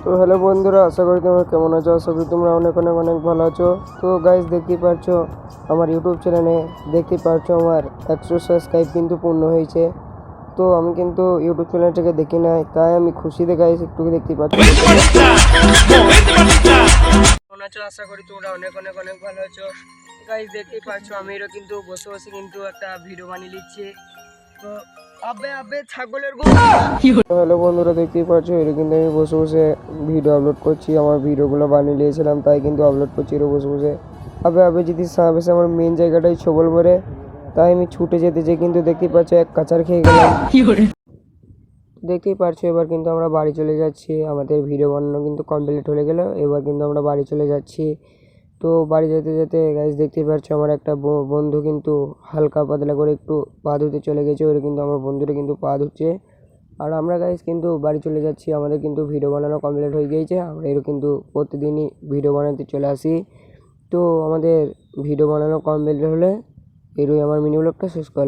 তো হ্যালো বন্ধুরা, আশা করি তোমরা কেমন আছো। আশা করি তোমরা অনেক অনেক অনেক ভালো আছো। তো গাইজ দেখতেই পারছো আমার ইউটিউব চ্যানেলে, দেখতেই পারছো আমার 100 সাবস্ক্রাইব কিন্তু পূর্ণ হয়েছে। তো আমি কিন্তু ইউটিউব চ্যানেলটাকে দেখি নাই, তাই আমি খুশিতে গাইজ একটু দেখতেই পাচ্ছি। কেমন আছো? আশা করি তোমরা অনেক অনেক অনেক ভালো আছো। গাইজ দেখতেই পারছো আমিও কিন্তু বসে বসে কিন্তু একটা ভিডিও বানিয়ে নিচ্ছি। তো আবে আবে ছাগলের গো। হ্যালো বন্ধুরা, দেখতেই পাচ্ছ এটা কিন্তু আমি বসে বসে ভিডিও আপলোড করছি। আমার ভিডিওগুলো বানিয়ে নিয়েছিলাম, তাই কিন্তু আপলোড করছি এটা বসে বসে। আবে আবে যদি সাপ এসে আমার মেন জায়গাটাই ছবল মারে, তাই আমি ছুটে যেতে চাই, কিন্তু দেখতেই পাচ্ছ এক কাচার খেয়ে গেলাম। দেখতেই পারছো এবার কিন্তু আমরা বাড়ি চলে যাচ্ছি। আমাদের ভিডিও বানানো কিন্তু কমপ্লিট হয়ে গেল, এবার কিন্তু আমরা বাড়ি চলে যাচ্ছি। তো বাড়ি যেতে যেতে গাইজ দেখতেই পাচ্ছ আমার একটা বন্ধু কিন্তু হালকা পাতলা করে একটু পা ধুতে চলে গেছে। ওরা কিন্তু আমার বন্ধুরা কিন্তু পা ধুচ্ছে, আর আমরা গাইজ কিন্তু বাড়ি চলে যাচ্ছি। আমাদের কিন্তু ভিডিও বানানো কমপ্লিট হয়ে গিয়েছে। আমরা এরও কিন্তু প্রতিদিনই ভিডিও বানাতে চলে আসি। তো আমাদের ভিডিও বানানো কমপ্লিট হলে এরই আমার মিনি ব্লগটা শেষ করলাম।